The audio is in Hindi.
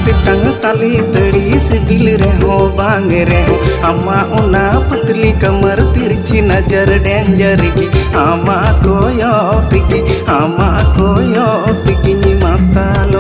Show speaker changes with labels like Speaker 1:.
Speaker 1: तितंग ताली तड़ी सिबिल रहो बांग रहो आमा उना पतली कमर तिरछी नजर डेंजर की आमा कोयो तिकी नी मातालो